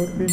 Hare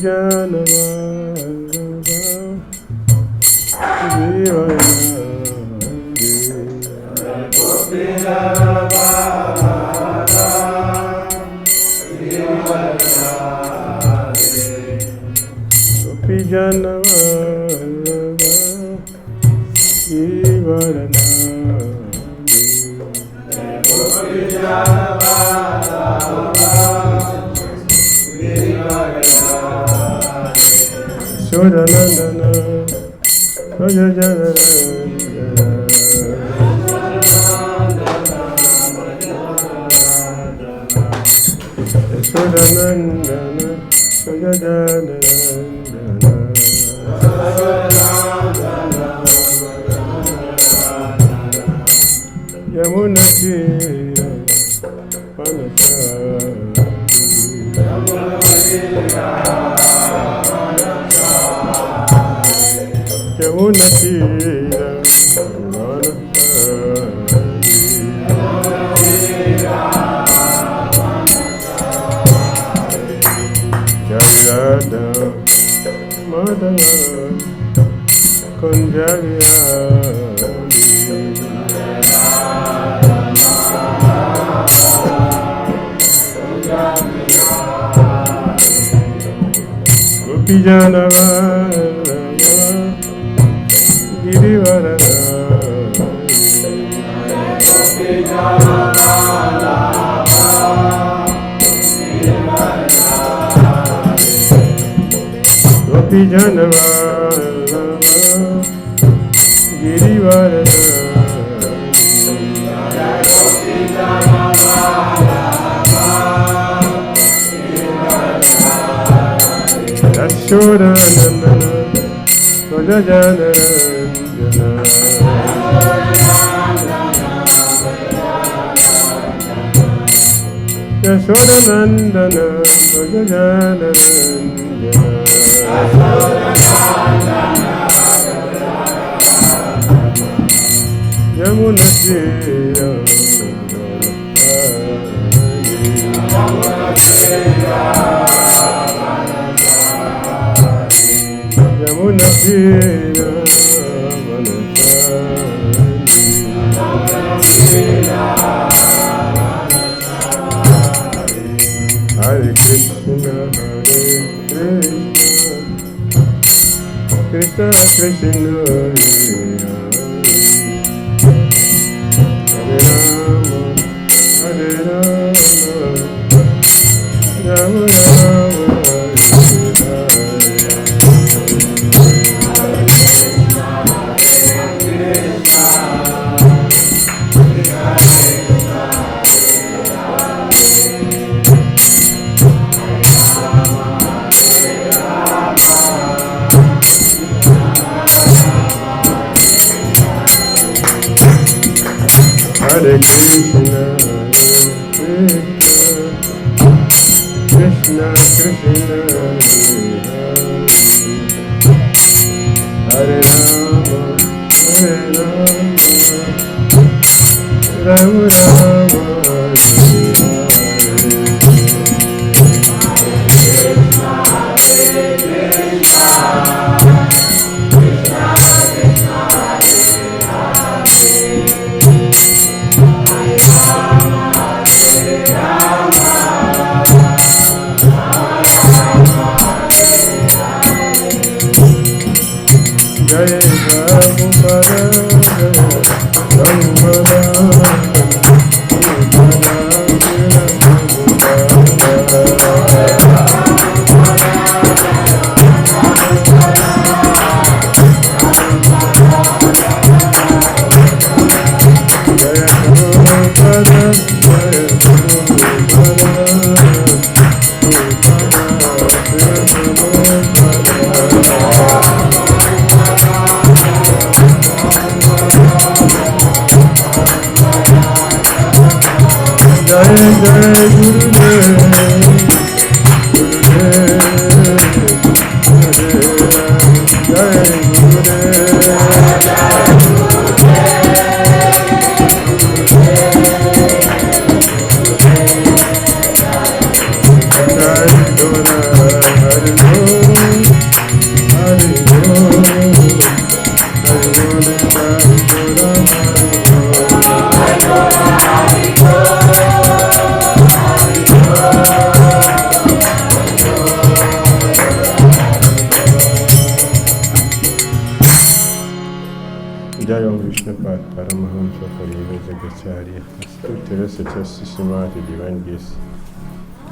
Acharya, Scripture Systematic Divine Grace.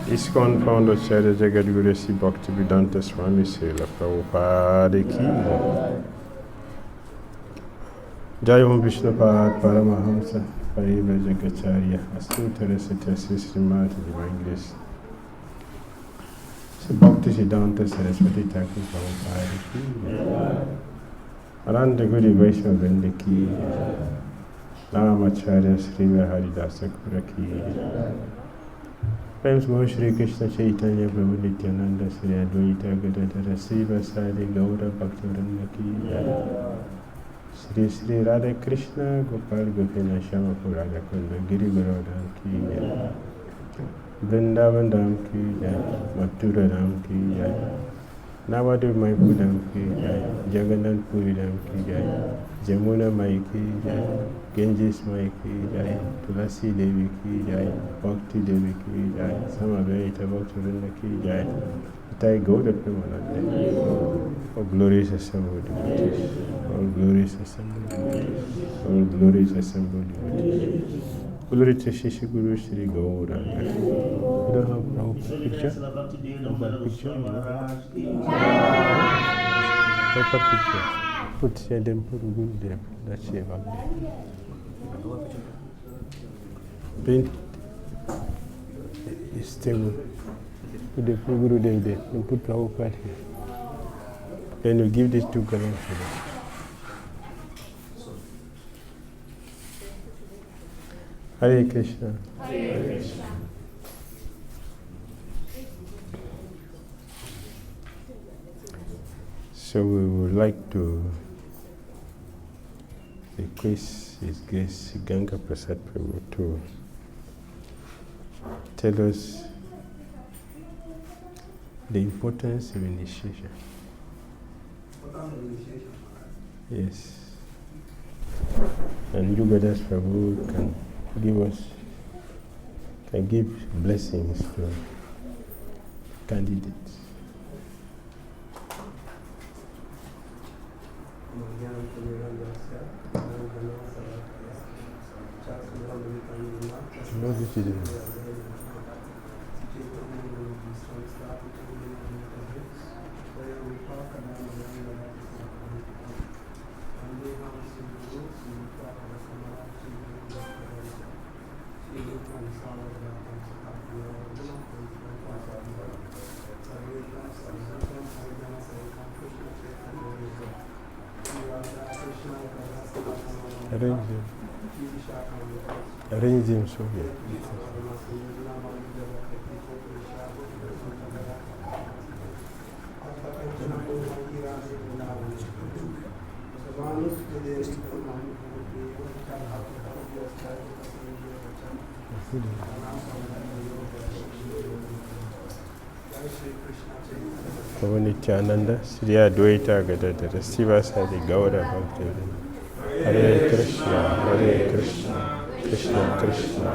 ISKCON founder Charya Jagadguru Sri Bhakti Vedanta Swami Srila Prabhupada ki Jai Om Vishnupad Paramahamsa Pariva Jagadacharya, Scripture Systematic Divine Grace. Sri Bhakti Vedanta Saraswati Thakur Prabhupada ki Ananda Guru Vaishnava Vrinda ki Namacharya Sri Haridasa Kura ki Prams Go Shri Krishna Chaitanya Prabhu Nityananda Sri Advaita Gadadhara Sri Vasadi Gaura Bhaktivinoda ki Sri Sri Radha Krishna Gopal Gopina Shama Purada Kunda Giri Garodam ki Vrindavan Dham ki Mathura Dham ki Navadip Mayapur Dham ki Jagannath Puri Dham ki Jamuna Mai ki Ganges Mai ki Tulasi Devi ki Bhakti Devi ki Samaveta Bhaktivinoda ki Itai Gauda Premanande. All glorious assembled devotees, all glorious assembled devotees, all glorious assembled devotees. Glory to Shishi Guru Shri Gaura. You don't have Prabhupada picture? Prabhupada picture? Prabhupada picture. Put here, then put Guru there. That's it, back there. Print is stable. Put the Guru Dev there. Then put Prabhupada here. Then you give these two colors to them. Hare Krishna. Hare Krishna. So we would like to request His Grace Ganga Prasad Prabhu to tell us the importance of initiation. Yes. And Yugadas Prabhu can give blessings to candidates. No, this is arrange them so yeah. Prabhu Nityananda, Sri Advaita Gadadhara, Sivasadi Gaura Bhaktivinoda. Hare Krishna, Krishna Krishna,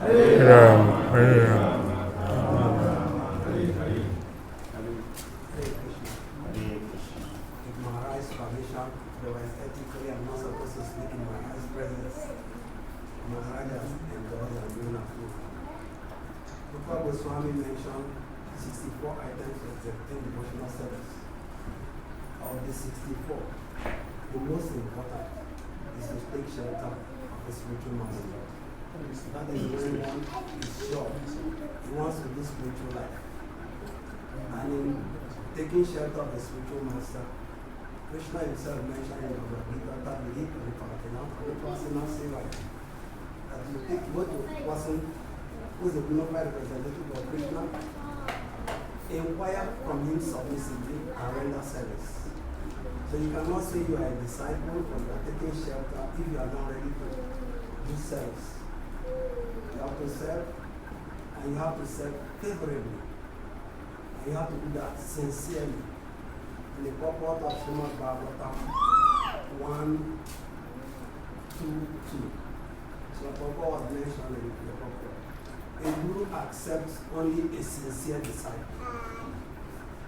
Hare Ram, Hare Ram. Swami mentioned 64 items of the 10 devotional service. Of the 64, the most important is to take shelter of the spiritual master. That is when one is sure he wants to live spiritual life. And in taking shelter of the spiritual master, Krishna himself mentioned in the Bhakti that the heat of the personal say like that you go to a person who is a bona fide representative of Krishna, inquire from him submissively and render service. So you cannot say you are a disciple or you are taking shelter if you are not ready to do service. You have to serve, and you have to serve favorably. And you have to do that sincerely. In the purport of Srimad Bhagavatam 1:2:2. So the purport was mentioned in the purport. A guru accepts only a sincere disciple.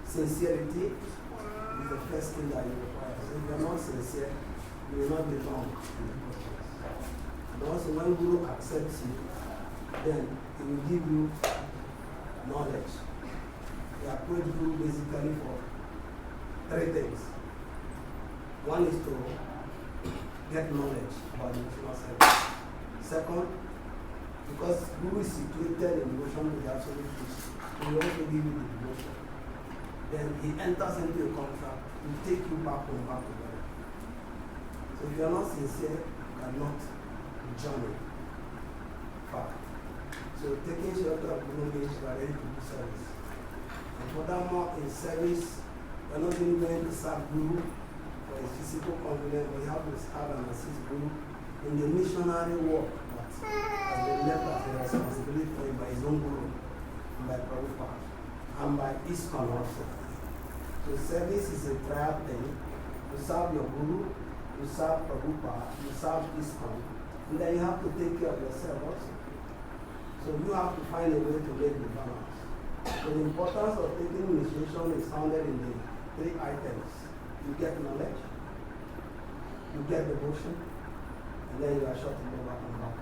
Sincerity is the first thing that you require. So if you are not sincere, you will not belong in the process. And And also when Guru accepts you, then he will give you knowledge. We approach Guru basically for three things. One is to get knowledge about devotional service. Second, because Guru is situated in devotion with the absolute truth, he will also give you the devotion. Then he enters into a contract to take you back and back together. So if you are not sincere, you cannot journey far. So taking shelter of Guru means you are ready to do service. And furthermore, in service, you are not only going to serve Guru for his physical convenience, but you have to serve and assist Guru in the missionary work that has been left as a responsibility for him by his own Guru, and by Prabhupada, and by ISKCON also. So service is a trial thing. You serve your Guru, you serve Prabhupada, you serve ISKCON, and then you have to take care of yourself also. So you have to find a way to make the balance. So the importance of taking initiation is founded in the three items. You get knowledge, you get devotion, and then you are shut to go back and back.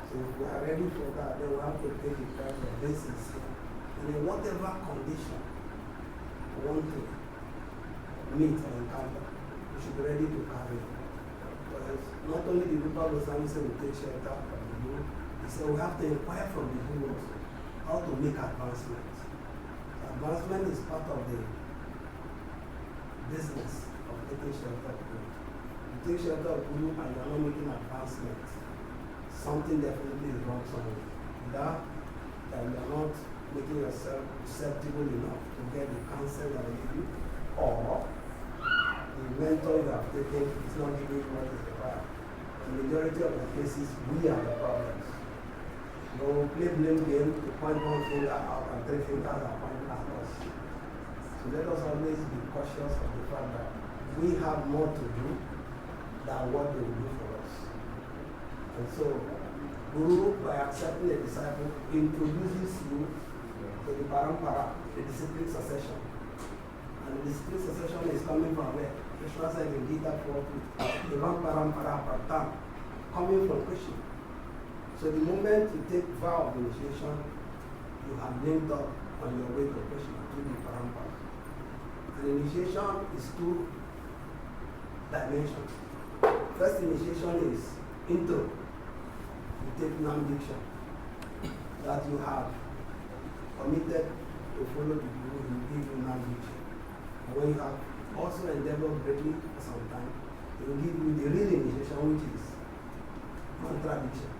So if we are ready for that, then we have to take the time of basis. And in whatever condition we want to meet or encounter, we should be ready to carry it. Because not only the Rupa Goswami said we take shelter from the Guru, he said we have to inquire from the Guru also how to make advancements. Advancement is part of the business of taking shelter of Guru. You take shelter of Guru and you are not making advancements, something definitely is wrong somewhere. That you are not making yourself susceptible enough to get the counsel that I give you, or the mentor you have taken is not giving you what is required. In the majority of the cases, we are the problems. You know, play blame game to point one finger out and three fingers are pointing at us. So let us always be cautious of the fact that we have more to do than what they will do for us. And so, Guru, by accepting a disciple, introduces you to the parampara, the discipline succession. And the discipline succession is coming from where? Krishna said in Gita 4:2, Evam parampara pratam, coming from Krishna. So the moment you take vow of initiation, you have linked up on your way to Krishna, to the parampara. And initiation is two dimensions. First initiation is intro. You take non-diction, that you have committed to follow the Guru, he will give you non-diction. And when you have also endeavored greatly for some time, he will give you the real initiation, which is mantra diction,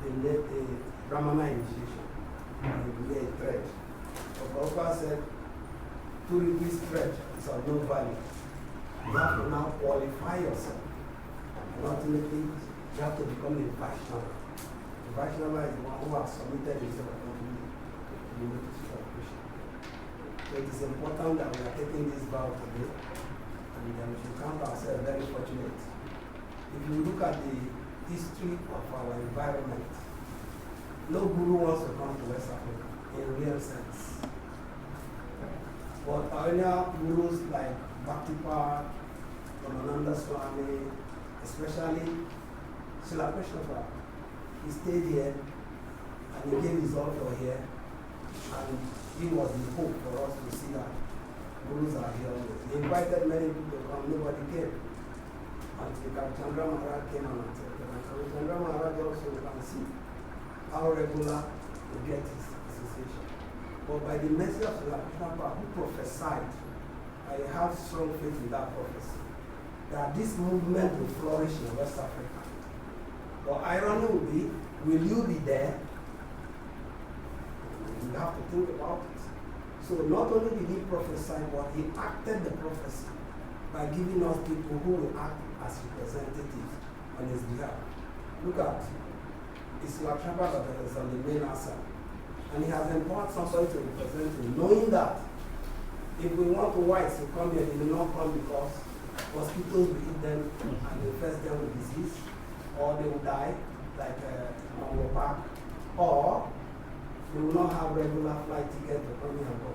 the Brahmana initiation. You will get a thread. So Prabhupada said, 2 rupees thread is of no value. You have to now qualify yourself. And ultimately, you have to become a Vaishnava. The Vaishnava is the one who has submitted himself to the lotus of Krishna. So it is important that we are taking this vow today, and then we should count ourselves very fortunate. If you look at the history of our environment, no Guru wants to come to West Africa in real sense. But earlier Gurus like Bhakti, Swami, especially Srila Krishna, he stayed here and he gave his altar here, and he was the hope for us to see that Gurus are here always. He invited many people to come, nobody came. Until Chandra Maharaj came and accepted. And so Chandra Maharaj also can see how regular he gets his association. But by the mercy of Srila Krishna, who prophesied, I have strong faith in that prophecy, that this movement will flourish in West Africa. But irony will be, will you be there? You have to think about it. So not only did he prophesy, but he acted the prophecy by giving us people who will act as representatives on his behalf. Look at Isla Trabal that is on the main asset. And he has empowered somebody to represent him, knowing that if we want the whites to come here, they will not come because mosquitoes will eat them and infest them with disease, or they will die, like on back, or we will not have regular flight ticket to come here and go.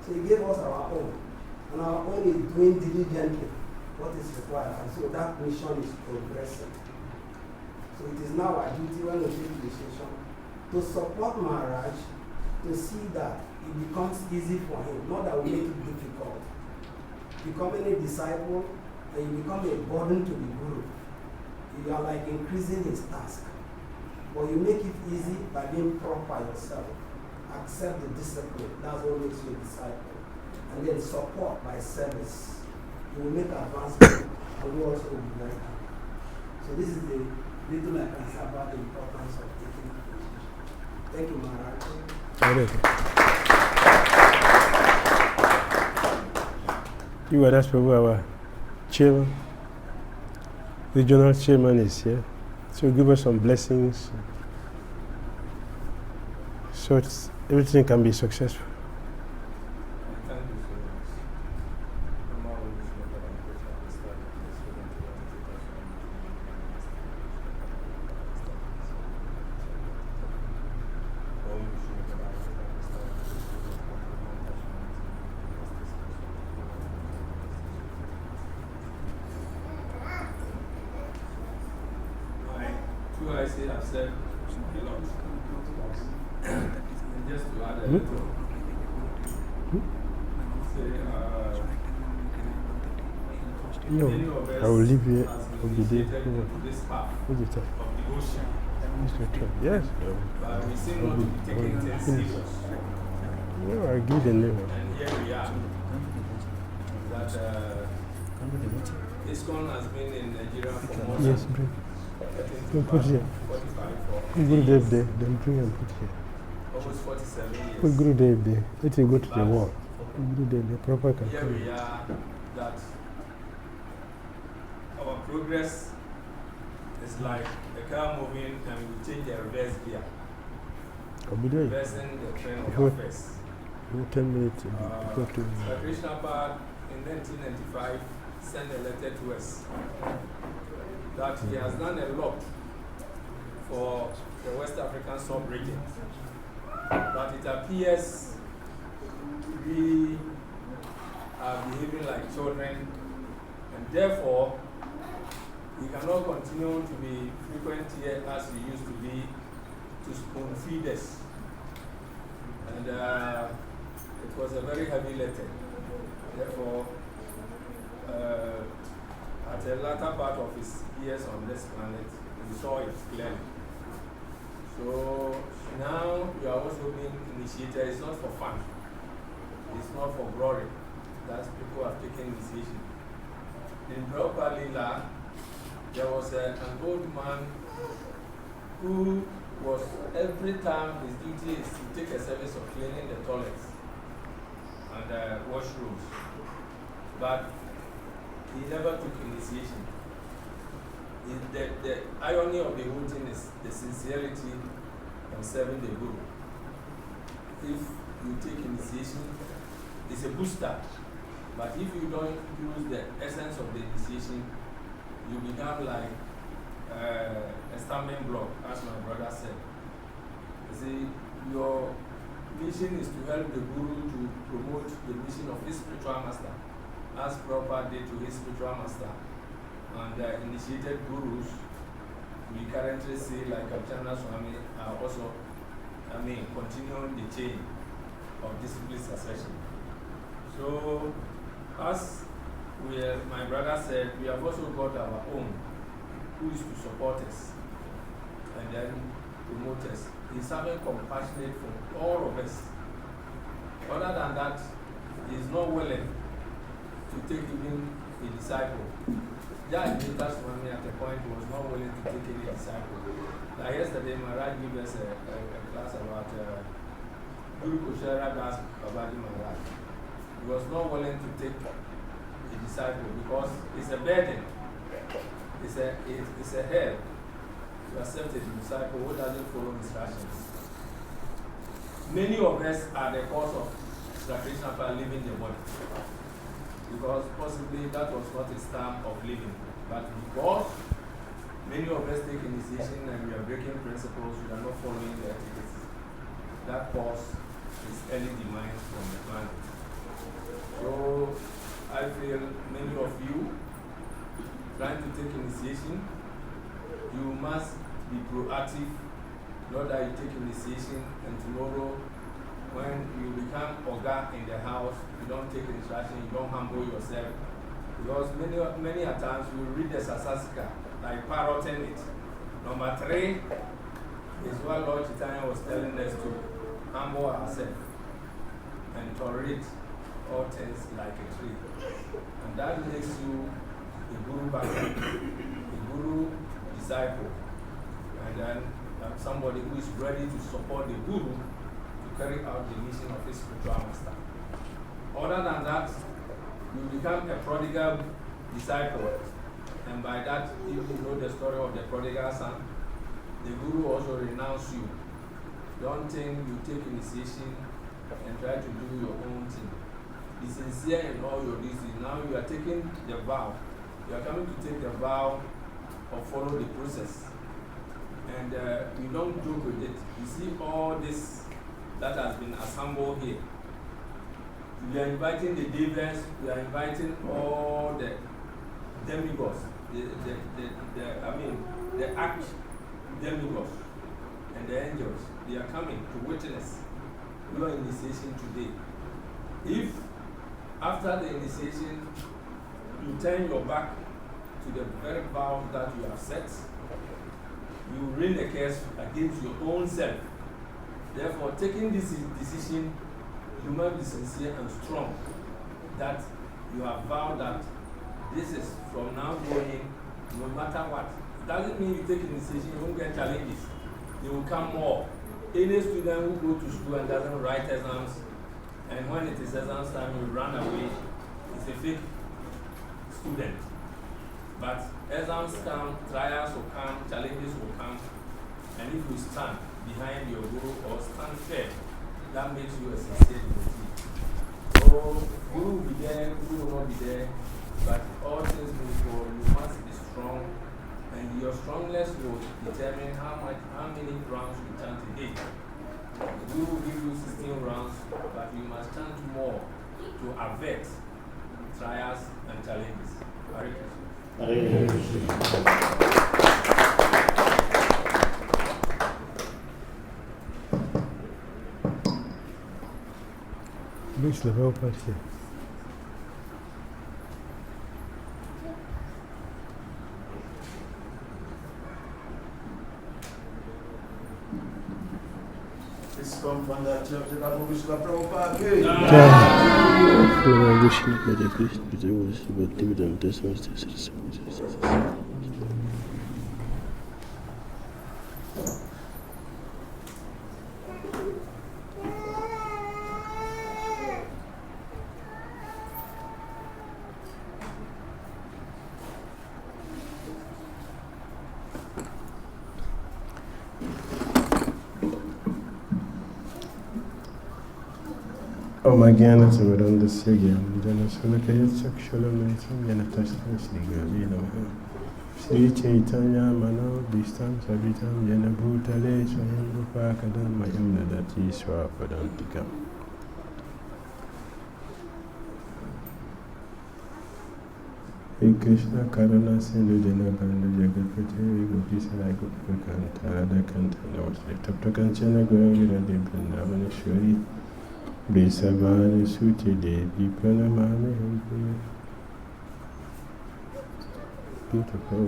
So he gave us our own, and our own is doing diligently what is required, and so that mission is progressing. So it is now our duty when we take initiation to support Maharaj to see that it becomes easy for him, not that we make it difficult. Becoming a disciple and you become a burden to the Guru, you are like increasing his task. But you make it easy by being proper yourself. Accept the discipline. That's what makes you a disciple. And then support by service. You will make advancement and you also will be very happy. So this is the little I can say about the importance of taking it. Thank you, Maharaj. You were asked for our chairman. Regional chairman is here. So give us some blessings so everything can be successful. Thank you so much. I say I've said a lot. And just to add a little, I will leave here. I'll be there. This path What's it? of devotion. Yes. But we seem not to be taking things serious. No, I'll give the name. And here we are. That ISKCON has been in Nigeria for more Yes, than bring. 45 Put here. Put Gurudev there. Then bring and put here. almost 47 years. Put Gurudev there. Let him go to the wall. Gurudev, the proper can Here we are, that our progress is like a car moving and we change the reverse gear, I'll be there. reversing the train of Before- affairs. 10 minutes. Before to. Krishna Pad in 1995 sent a letter to us that he has done a lot for the West African sub-region. But it appears we are behaving like children, and therefore we cannot continue to be frequent here as we used to be to spoon feed us. And it was a very heavy letter. Therefore, at the latter part of his years on this planet, we saw it clearly. So now you are also being initiated. It's not for fun. It's not for glory. That people have taken initiation. In Prabhupada, there was an old man who was, every time his duty is to take a service of cleaning the toilets and washrooms. But he never took initiation. The irony of the whole thing is the sincerity of serving the Guru. If you take initiation, it's a booster. But if you don't use the essence of the initiation, you become like a stumbling block, as my brother said. You see, your mission is to help the Guru to promote the mission of his spiritual master, as Prabhupada did to his spiritual master. And initiated gurus, we currently see like Swami are also, continuing the chain of discipline succession. So, as my brother said, we have also got our own, who is to support us and then promote us. He's having compassionate for all of us. Other than that, he is not willing to take even a disciple. Swami at a point was not willing to take any disciple. Like yesterday, Maharaj gave us a class about Guru Kushara Das Babadi Maharaj. He was not willing to take a disciple because it's a burden. It's a hell to accept a disciple who doesn't follow instructions. Many of us are the cause of Krishna leaving the body. Because possibly that was not his time of living. But because many of us take initiation and we are breaking principles, we are not following the etiquette. That cause is early demise from the planet. So I feel many of you trying to take initiation, you must be proactive, not that you take initiation and tomorrow when you become Oga in the house, you don't take instruction, you don't humble yourself. Because many a times we read the Sasasika, like parroting it. Number 3 is what Lord Chaitanya was telling us to humble ourselves and tolerate all things like a tree. And that makes you a guru bhakti, a guru disciple, and then somebody who is ready to support the guru to carry out the mission of his spiritual master. Other than that, you become a prodigal disciple, and by that, if you know the story of the prodigal son, the guru also renounces you. Don't think you take initiation and try to do your own thing. Be sincere in all your deeds. Now you are taking the vow. You are coming to take the vow or follow the process. And you don't joke with it. You see all this that has been assembled here. We are inviting the devas, we are inviting all the demigods, the arch demigods and the angels. They are coming to witness your initiation today. If after the initiation you turn your back to the very vow that you have set, you rain a curse against your own self. Therefore, taking this decision, you must be sincere and strong that you have vowed that this is from now going, no matter what. It doesn't mean you take initiation, you won't get challenges. They will come more. Any student who go to school and doesn't write exams, and when it is exams time, you run away, it's a fake student. But exams come, trials will come, challenges will come, and if you stand behind your goal or stand fair, that makes you a sincere devotee. So, you will be there, you will not be there, but all things move forward, you must be strong, and your strongness will determine how many rounds you chant a day. We will give you 16 rounds, but you must chant more to avert trials and challenges. Hare Krishna. Hare Krishna. Myślę, popatrzcie. ISKCON from the Church of Bhakti Prabhupada. Omagyanatavaramdasya Jnanasalakayatsakshalamaitam Jnanatastam Srigavi Namaha Sri Chaitanya Mano Bhistam Savitam Jnana Bhutale Swayam Rupakadam Mayam Dadati Swapadantikam. Hey Krishna Karuna Sindhu Janabandhu Jagatpate Gopi Sarai Gopi Kanta Radha Kanta Namaste Tapta Kanchana Gauri Radhe Vrindavaneshwari Brisavani Suti Devi Pranamami Hampi. Beautiful.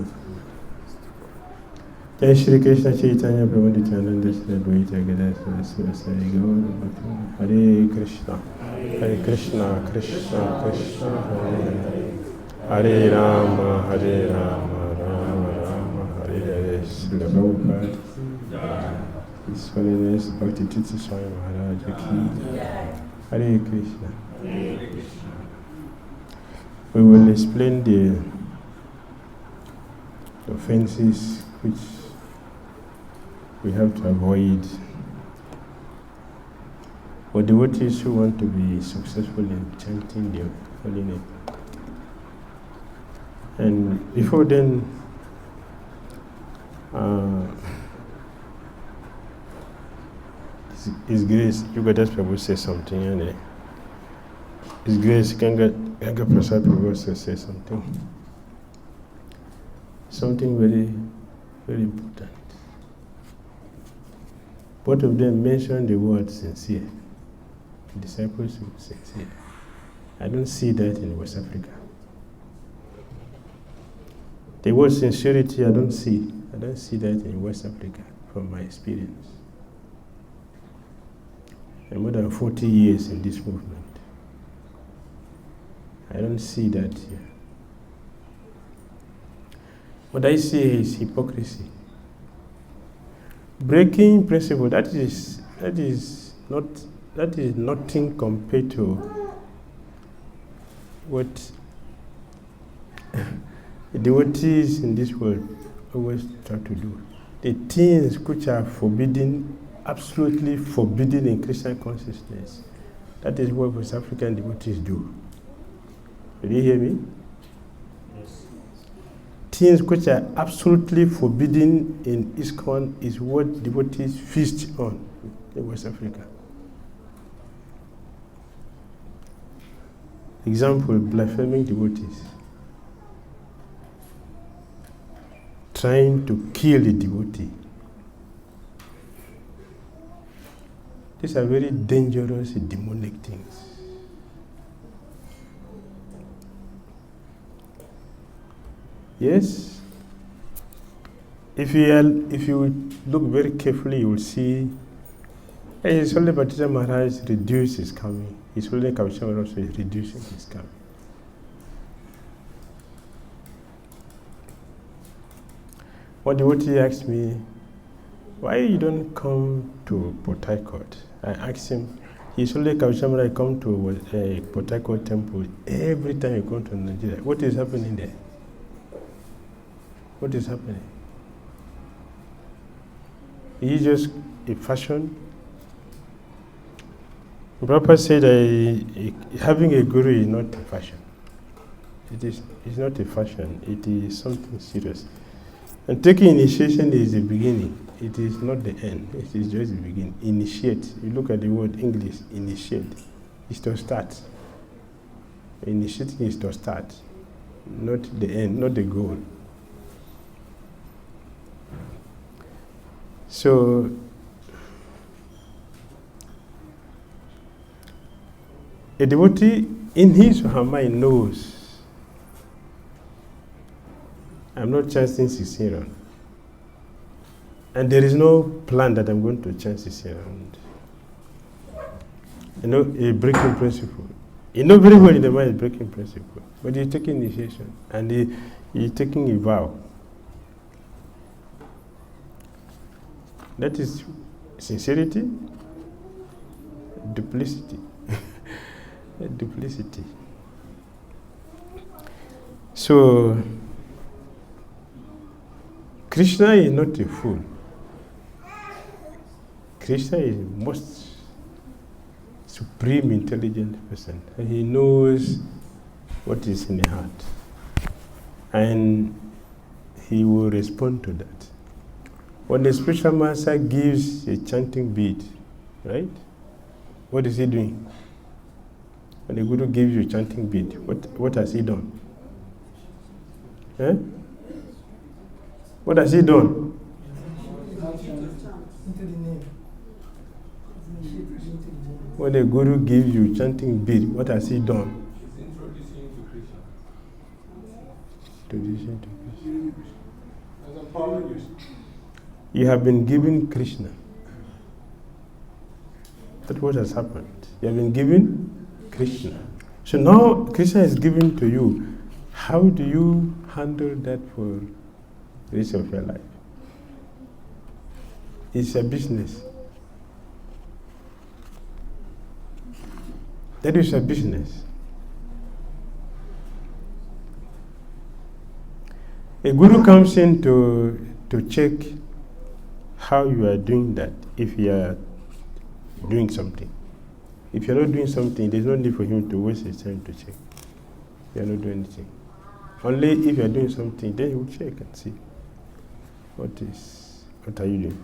Jai Shri Krishna Chaitanya Prabhu Nityananda Shri Advaita Gadadhara Saraswati Gaura Bhakti. Hare Krishna, Hare Krishna, Krishna Krishna, Hare Hare, Hare Rama, Rama Rama, Hare Hare. Srila Prabhupada. His Holiness Bhakti Tirtha Swami Maharaj Ki. Hare Krishna. We will explain the offenses which we have to avoid for devotees who want to be successful in chanting the holy name. And before then, His Grace, Yugadas Prabhu say something, and His Grace, Ganga Prasad Prabhu also say something. Something very, Very important. Both of them mention the word sincere. Disciples who are sincere. I don't see that in West Africa. The word sincerity, I don't see that in West Africa from my experience. I'm more than 40 years in this movement. I don't see that here. What I see is hypocrisy. Breaking principle, that is nothing compared to what the devotees in this world always try to do. The things which are forbidden, absolutely forbidden in Christian consciousness, that is what West African devotees do. Did you hear me? Yes. Things which are absolutely forbidden in ISKCON is what devotees feast on in West Africa. Example, blaspheming devotees. Trying to kill a devotee. These are very dangerous, demonic things. Yes, if you look very carefully, you will see His Holy Bhattacharya Maharaj reduced his coming. His Holy Kavacham also is reducing his coming. One devotee asked me, why you don't come to Port Harcourt? I asked him, His Holy Kavacham Maharaj come to Port Harcourt temple every time you come to Nigeria. What is happening there? What is happening? Is it just a fashion? Prabhupada said having a guru is not a fashion. It's not a fashion, it is something serious. And taking initiation is the beginning, it is not the end, it is just the beginning. Initiate, you look at the word English, initiate, is to start. Initiating is to start, not the end, not the goal. So, a devotee in his or her mind knows I'm not chanting Sisiran. And there is no plan that I'm going to chant Sisiran. You know, a breaking principle. You know very well in the mind breaking principle. But you're taking initiation and you're taking a vow. That is sincerity, duplicity. Duplicity. So, Krishna is not a fool. Krishna is the most supreme intelligent person. And he knows what is in the heart. And he will respond to that. When the spiritual master gives a chanting bead, right? What is he doing? When the Guru gives you a chanting bead, what has he done? Eh? What has he done? When the Guru gives you chanting bead, what has he done? He's introducing you to Krishna. Introducing to Krishna. You have been given Krishna. That's what has happened. You have been given Krishna. So now Krishna is given to you. How do you handle that for the rest of your life? It's a business. That is a business. A guru comes in to check how you are doing that, if you are doing something. If you are not doing something, there's no need for him to waste his time to check. You are not doing anything. Only if you are doing something, then he will check and see what are you doing.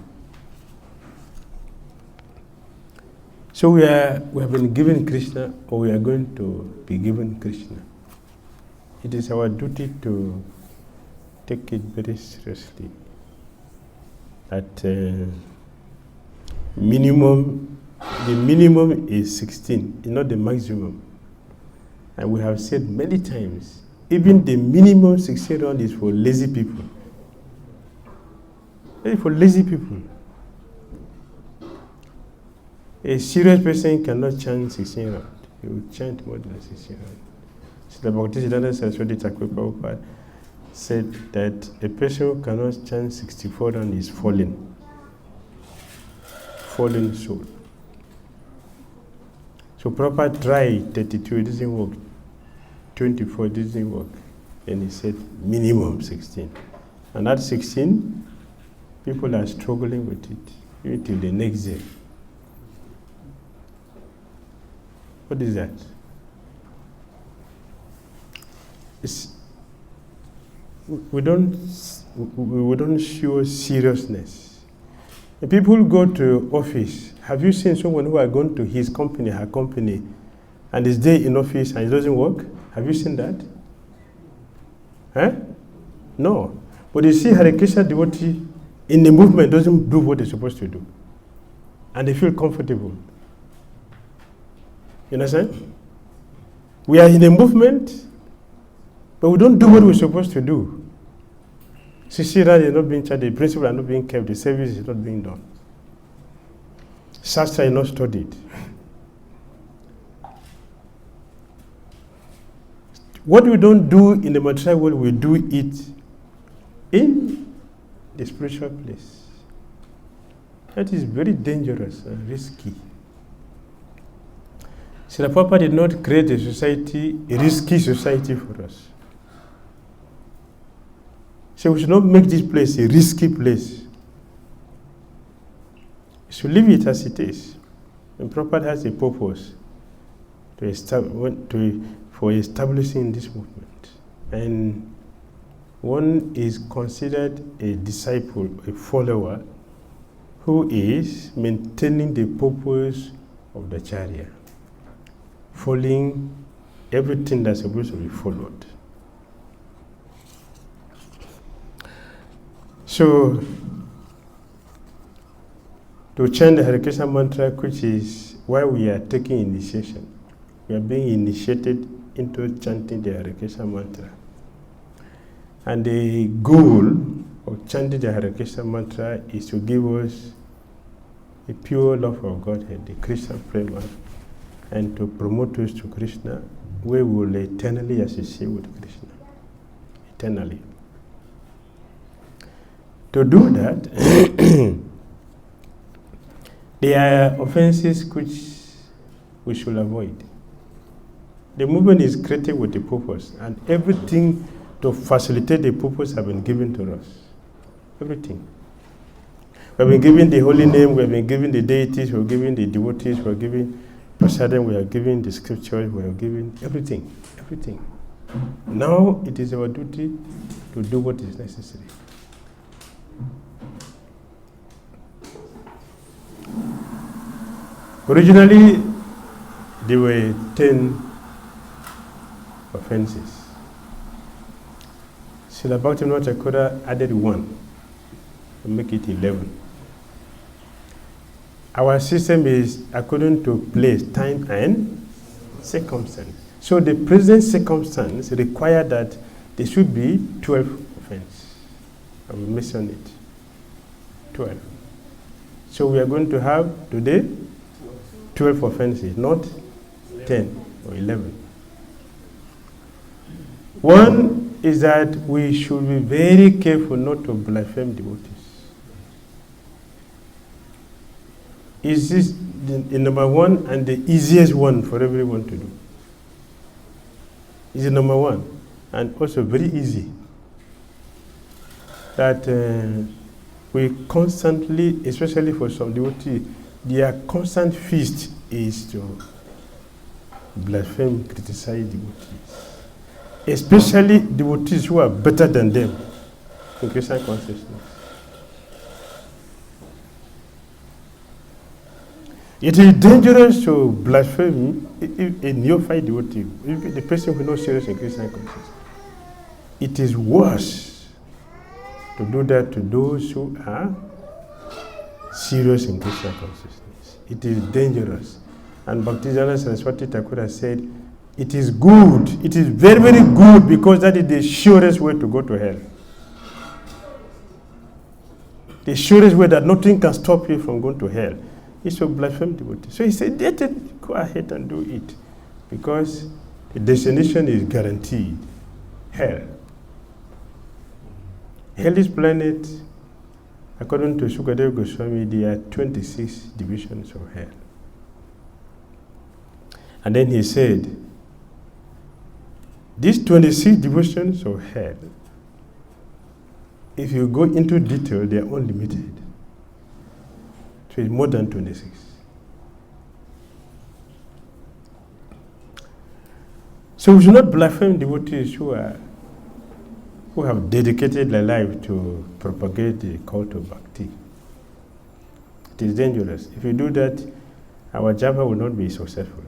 So we have been given Krishna, or we are going to be given Krishna. It is our duty to take it very seriously that the minimum is 16, not the maximum. And we have said many times, even the minimum 16 round is for lazy people. It's for lazy people. A serious person cannot chant 16 rounds. He will chant more than 16 rounds. So the Bhakti Prabhupada said that a person who cannot chant 64 rounds is fallen soul. So Prabhupada tried 32, it doesn't work. 24, it doesn't work. And he said minimum 16. And at 16, people are struggling with it even till the next day. What is that? We don't show seriousness. If people go to office, have you seen someone who are going to his company, her company, and is there in office and it doesn't work? Have you seen that? Huh? No. But you see Hare Krishna devotee in the movement doesn't do what they're supposed to do. And they feel comfortable. You understand? We are in a movement, but we don't do what we're supposed to do. Sisira is not being charged, the principles are not being kept, the service is not being done. Shastra is not studied. What we don't do in the material world, we do it in the spiritual place. That is very dangerous and risky. Srila Prabhupada did not create a society, a risky society for us. So we should not make this place a risky place. We should leave it as it is. And Prabhupada has a purpose for establishing this movement. And one is considered a disciple, a follower, who is maintaining the purpose of the Charya, following everything that's supposed to be followed. So, to chant the Hare Krishna mantra, which is why we are taking initiation. We are being initiated into chanting the Hare Krishna mantra. And the goal of chanting the Hare Krishna mantra is to give us a pure love for Godhead, the Krishna Prema, and to promote us to Krishna, where we will eternally associate with Krishna. Eternally. To do that, there are offenses which we should avoid. The movement is created with a purpose, and everything to facilitate the purpose have been given to us. Everything. We have been given the holy name, we have been given the deities, we have given the devotees, we have given prasadam, we have given the scriptures, we have given everything. Everything. Now it is our duty to do what is necessary. Originally, there were 10 offenses. Srila Bhaktivinoda Thakur added 1 to make it 11. Our system is according to place, time, and circumstance. So the present circumstance require that there should be 12 offenses. I will mention it. 12. So we are going to have today 12 offenses, not 10 or 11. One is that we should be very careful not to blaspheme devotees. Is this the number one and the easiest one for everyone to do? Is the number one and also very easy. That we constantly, especially for some devotees, their constant feast is to blaspheme, criticize devotees. Especially devotees who are better than them in Krishna consciousness. It is dangerous to blaspheme a neophyte devotee, if the person who is not serious in Krishna consciousness. It is worse to do that to those who are serious in Krishna consciousness. It is dangerous. And Bhakti-Jnana Saraswati Thakur said, it is good, it is very, very good, because that is the surest way to go to hell. The surest way that nothing can stop you from going to hell is to blaspheme devotee. So he said, let it, go ahead and do it, because the destination is guaranteed, hell. Hellish planet, according to Sukadeva Goswami, there are 26 divisions of hell. And then he said, these 26 divisions of hell, if you go into detail, they are unlimited. So it's more than 26. So we should not blaspheme devotees who have dedicated their life to propagate the cult of Bhakti. It is dangerous. If you do that, our japa will not be successful.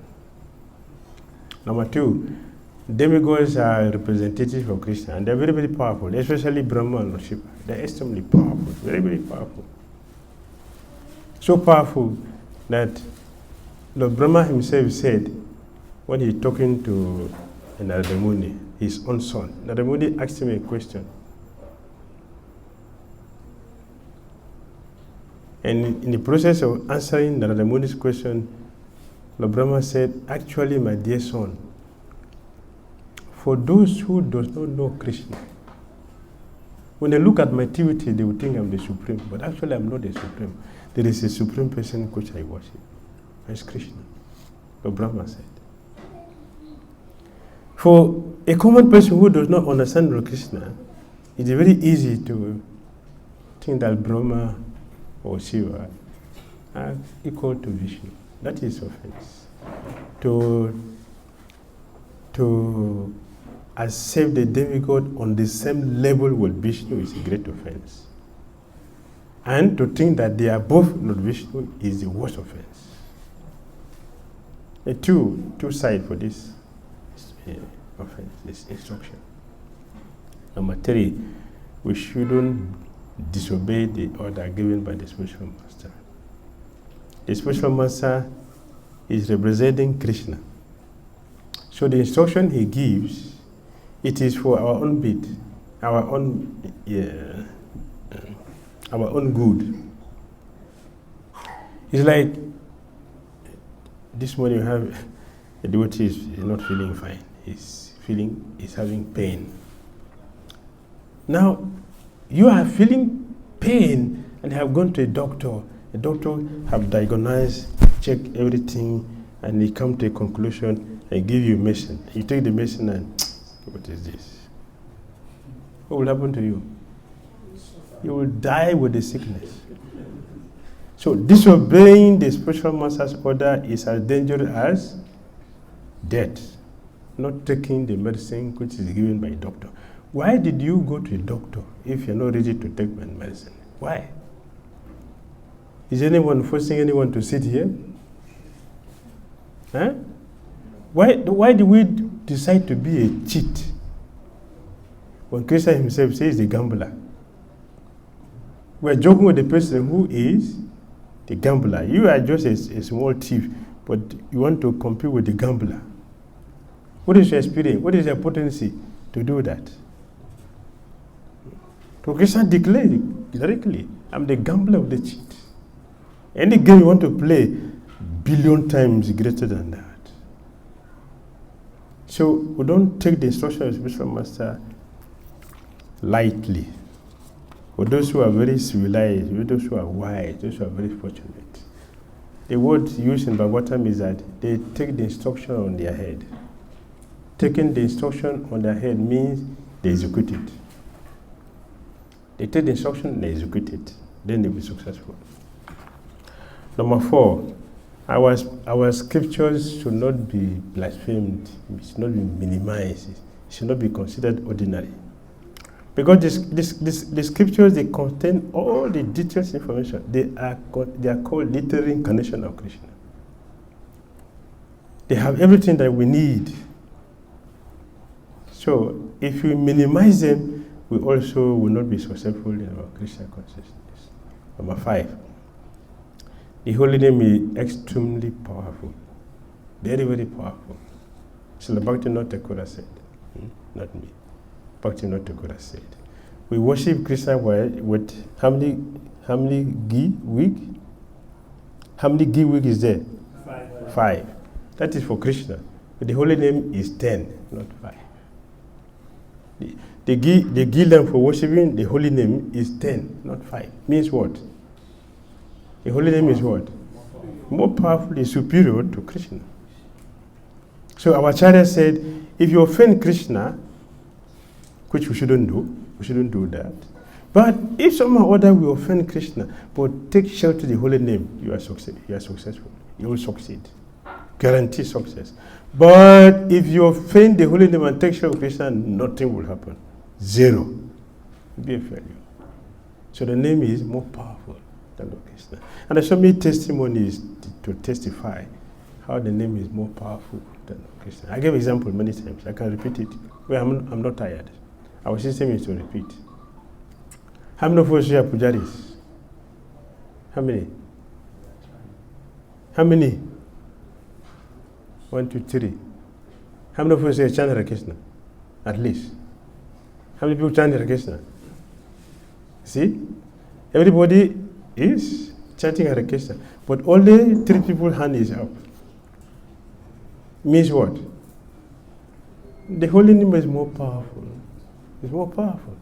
Number two, demigods are representatives of Krishna, and they're very, very powerful, especially Brahma and Lord Shiva. They're extremely powerful, very, very powerful. So powerful that Lord Brahma himself said, when he's talking to Narada Muni, his own son, Narada Muni asked him a question. And in the process of answering Narada Muni's question, Lord Brahma said, actually, my dear son, for those who do not know Krishna, when they look at my activity, they will think I'm the Supreme, but actually I'm not the Supreme. There is a Supreme person which I worship. That's Krishna. Lord Brahma said. For a common person who does not understand Lord Krishna, it is very easy to think that Brahma or Shiva are equal to Vishnu. That is offense. To accept the demigod on the same level with Vishnu is a great offense. And to think that they are both not Vishnu is the worst offense. There are two sides for this offense, this instruction. Number three, we shouldn't disobey the order given by the spiritual master. The spiritual master is representing Krishna. So the instruction he gives, it is for our own bit, our own good. It's like this morning you have a devotee is not feeling fine. He's having pain. Now, you are feeling pain and have gone to a doctor. The doctor have diagnosed, checked everything, and he come to a conclusion and give you medicine. You take the medicine and, what is this? What will happen to you? You will die with the sickness. So disobeying the spiritual master's order is as dangerous as death. Not taking the medicine which is given by a doctor. Why did you go to a doctor if you're not ready to take my medicine? Why? Is anyone forcing anyone to sit here? Huh? Why do we decide to be a cheat when Krishna himself says the gambler? We're joking with the person who is the gambler. You are just a small thief, but you want to compete with the gambler. What is your experience? What is your potency to do that? So Krishna declared directly, I'm the gambler of the cheat. Any game you want to play, billion times greater than that. So we don't take the instruction of the spiritual master lightly. For those who are very civilized, for those who are wise, those who are very fortunate, the word used in Bhagavatam is that they take the instruction on their head. Taking the instruction on their head means they execute it. They take the instruction, they execute it. Then they'll be successful. Number four, our scriptures should not be blasphemed, it should not be minimized, it should not be considered ordinary. Because the scriptures, they contain all the detailed information. They are called literary incarnation of Krishna. They have everything that we need. So if we minimize them, we also will not be successful in our Krishna consciousness. Number five, The holy name is extremely powerful. Very, very powerful. So the Bhakti not Thakura said, not me. Bhakti not Thakura said. We worship Krishna with how many ghee week? How many ghee week is there? 5. 5. That is for Krishna. But the holy name is 10, not 5. The ghee lamp for worshiping the holy name is 10, not 5. Means what? The holy name is what? More powerful, is superior to Krishna. So our Acharya said, if you offend Krishna, which we shouldn't do that. But if somehow or other we offend Krishna, but take shelter to the holy name, you are successful. You will succeed. Guarantee success. But if you offend the holy name and take shelter of Krishna, nothing will happen. 0. You'll be a failure. So the name is more powerful than Krishna. And there's so many testimonies to testify how the name is more powerful than Krishna. I gave example many times. I can repeat it. Well, I'm not tired. Our system is to repeat. How many of us here are pujaris? How many? How many? 1, 2, 3. How many of us here chant Hare Krishna? At least. How many people chant Hare Krishna? See? Everybody is chanting Hare Krishna. But only 3 people's hand is up. Means what? The holy name is more powerful. It's more powerful.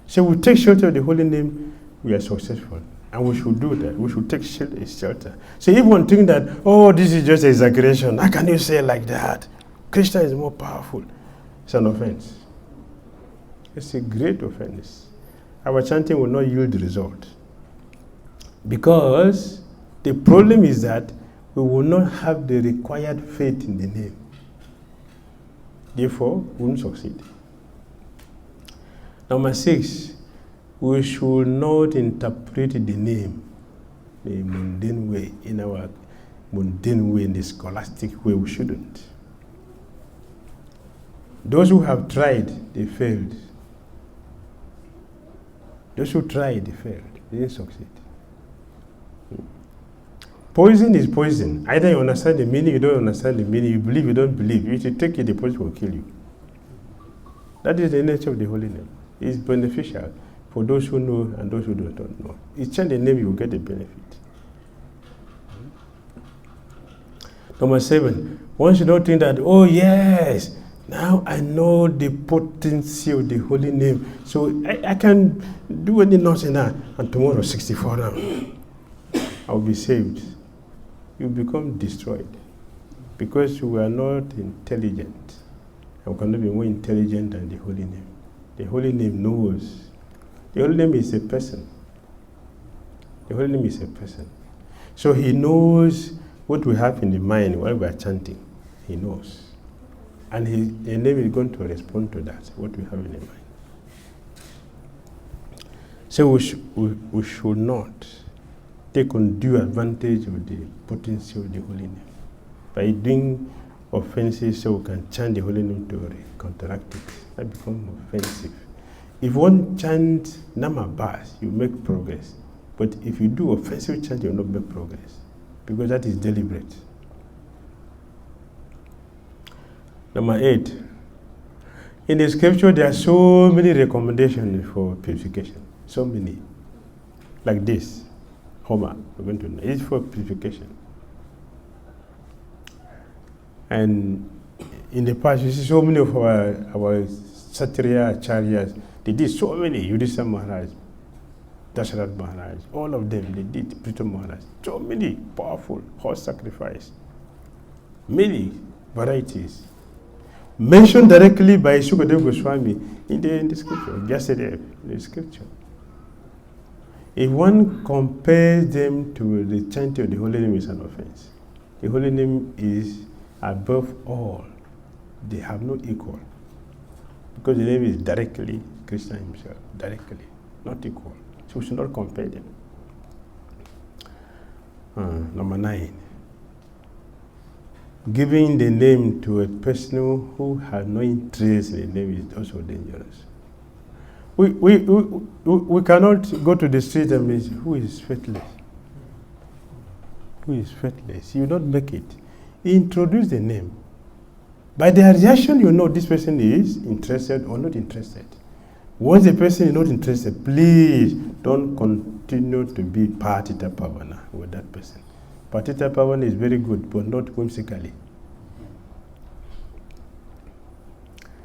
So we take shelter of the holy name, we are successful. And we should do that. We should take shelter. So if one thinks that, oh, this is just exaggeration, how can you say it like that? Krishna is more powerful. It's an offense. It's a great offense. Our chanting will not yield result. Because the problem is that we will not have the required faith in the name. Therefore, we won't succeed. Number 6, we should not interpret the name the mundane way, in our mundane way, in the scholastic way. We shouldn't. Those who have tried, they failed. Those who tried, they failed. They didn't succeed. Poison is poison. Either you understand the meaning, you don't understand the meaning, you believe, you don't believe. If you take it, the poison will kill you. That is the nature of the holy name. It's beneficial for those who know and those who don't know. Each change the name, you will get the benefit. Number 7, one should not think that, oh yes, now I know the potency of the holy name, so I can do any nonsense now, and tomorrow 64 now, I'll be saved. You become destroyed because you are not intelligent. And we cannot be more intelligent than the holy name. The holy name knows. The holy name is a person. The holy name is a person. So he knows what we have in the mind while we are chanting. He knows. And the name is going to respond to that, what we have in the mind. So we should not take undue advantage of the potency of the holy name by doing offenses, so we can chant the holy name to counteract it. That becomes offensive. If one chants Namabas, you make progress. But if you do offensive chant, you will not make progress, because that is deliberate. Number 8. In the scripture, there are so many recommendations for purification. So many. Like this. Homer, we're going to know. It's for purification. And in the past, you see so many of our Satriya Acharyas, they did so many. Yudhishthira Maharaj, Dasharat Maharaj, all of them, they did. Pritha Maharaj, so many powerful horse sacrifice. Many varieties. Mentioned directly by Sukadeva Goswami in the scripture, Vyasadeva, in the scripture. If one compares them to the chanting of the holy name, is an offense. The holy name is above all. They have no equal. Because the name is directly Krishna himself, directly, not equal. So we should not compare them. Number 9. Giving the name to a person who has no interest in the name is also dangerous. We cannot go to the street and say, who is faithless? who is faithless. You don't make it. Introduce the name. By their reaction, you know this person is interested or not interested. Once the person is not interested, please don't continue to be Patita Pavana with that person. Patita Pavana is very good, but not whimsically.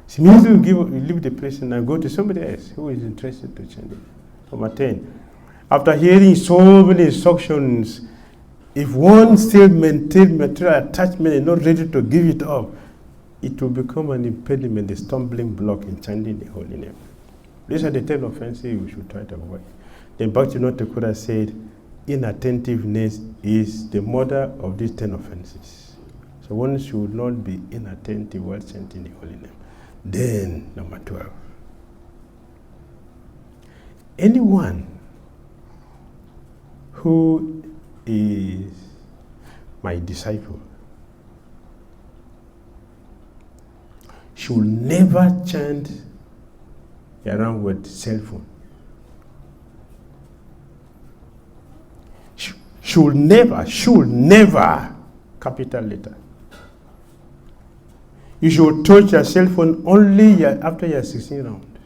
It means you leave the person and go to somebody else who is interested to change it. Number 10. After hearing so many instructions, if one still maintains material attachment and not ready to give it up, it will become an impediment, a stumbling block in chanting the holy name. These are the 10 offenses we should try to avoid. Then Bhakti Thakura said, inattentiveness is the mother of these 10 offenses. So one should not be inattentive while chanting the holy name. Then, number 12. Anyone who is my disciple should never chant around with cell phone. Should never, capital letter. You should touch your cell phone only after your 16 round.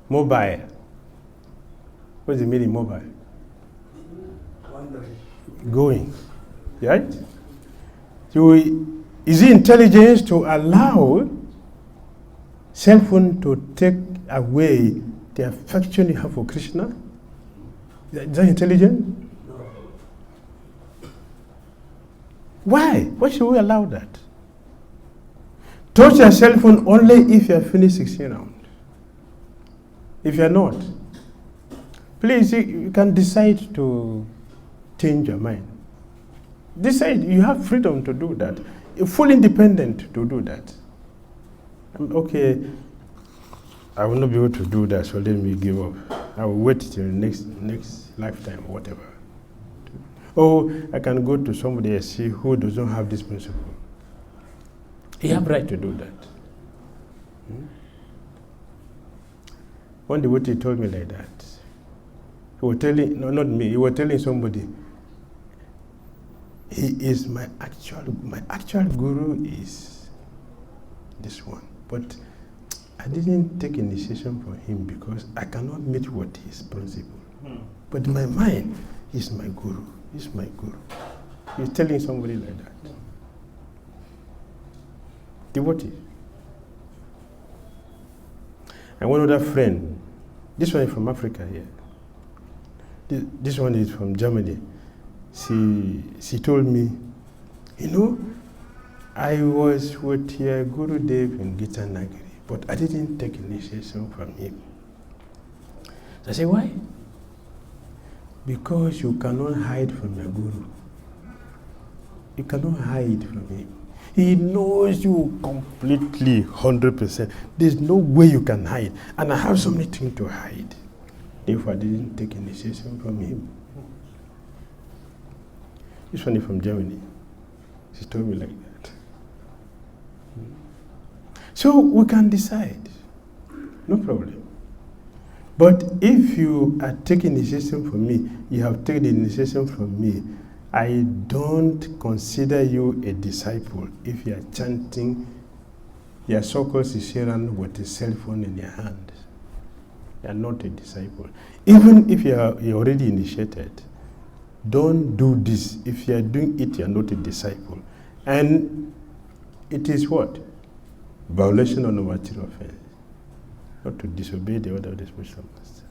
Mobile. What's the meaning mobile? Going. Right? So is it intelligence to allow cell phone to take away the affection you have for Krishna? Is that intelligent? No. Why? Why should we allow that? Touch your cell phone only if you have finished 16 rounds. If you are not, please, you can decide to change your mind. Decide, you have freedom to do that. You're fully independent to do that. Okay, I will not be able to do that, so let me give up. I will wait till next lifetime or whatever. Or I can go to somebody else who doesn't have this principle. You have right to do that. One devotee told me like that. He was telling, no, not me, he was telling somebody, he is my actual guru is this one. But I didn't take initiation from him because I cannot meet what his principle. But in my mind, he's my guru. He's my guru. He's telling somebody like that. Devotee. And one other friend, this one is from Africa here. This one is from Germany. She told me, you know, I was with your Guru Dev in Gita Nagari, but I didn't take initiation from him. So I said, why? Because you cannot hide from your Guru. You cannot hide from him. He knows you completely, 100%. There's no way you can hide. And I have so many things to hide. Therefore, I didn't take initiation from him. This one is from Germany. She told me like that. So we can decide. No problem. But if you are taking initiation from me, you have taken initiation from me, I don't consider you a disciple if you are chanting your so-called Sishiran with a cell phone in your hand. You are not a disciple. Even if you're already initiated, don't do this. If you are doing it, you are not a disciple. And it is what? Violation of no material offense. Not to disobey the order of the spiritual master.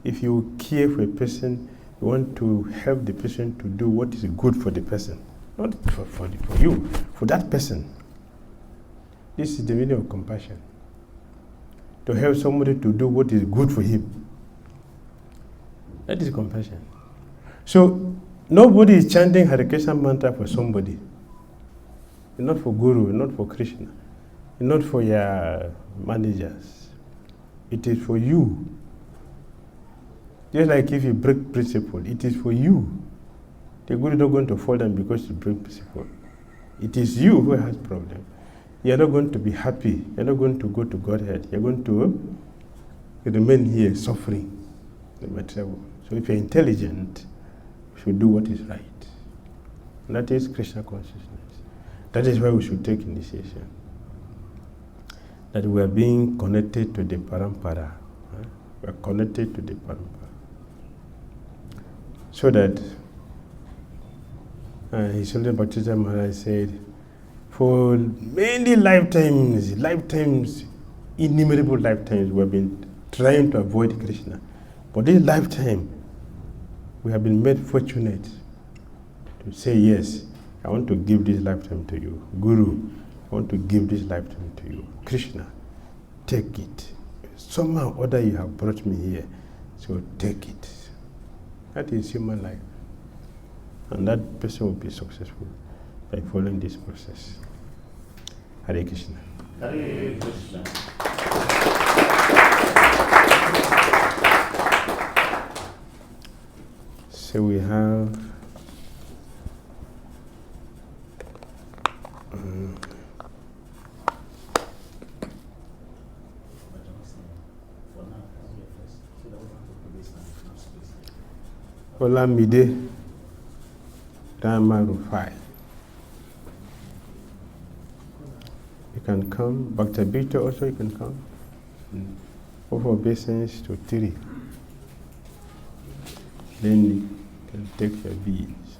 If you care for a person, you want to help the person to do what is good for the person, not for you, for that person. This is the meaning of compassion. To help somebody to do what is good for him. That is compassion. So nobody is chanting Hare Krishna mantra for somebody. Not for Guru, not for Krishna, not for your managers. It is for you. Just like if you break principle, it is for you. The Guru is not going to fall down because you break principle. It is you who has problem. you're not going to be happy. You're not going to go to Godhead. You're going to remain here suffering the material. So if you're intelligent, you should do what is right. And that is Krishna consciousness. That is why we should take initiation. That we are being connected to the parampara. We are connected to the parampara. So that His Holiness Bhakti Maharaj said, for many lifetimes, innumerable lifetimes, we have been trying to avoid Krishna. But this lifetime, we have been made fortunate to say, yes, I want to give this lifetime to you. Guru, I want to give this lifetime to you. Krishna, take it. Somehow or other you have brought me here, so take it. That is human life. And that person will be successful by following this process. Hare Krishna. Hare Krishna. So we have Olamide Ramarufai. You can come. Bhakti Bhito also, you can come. Offer obeisance to 3. Then you can take your beads.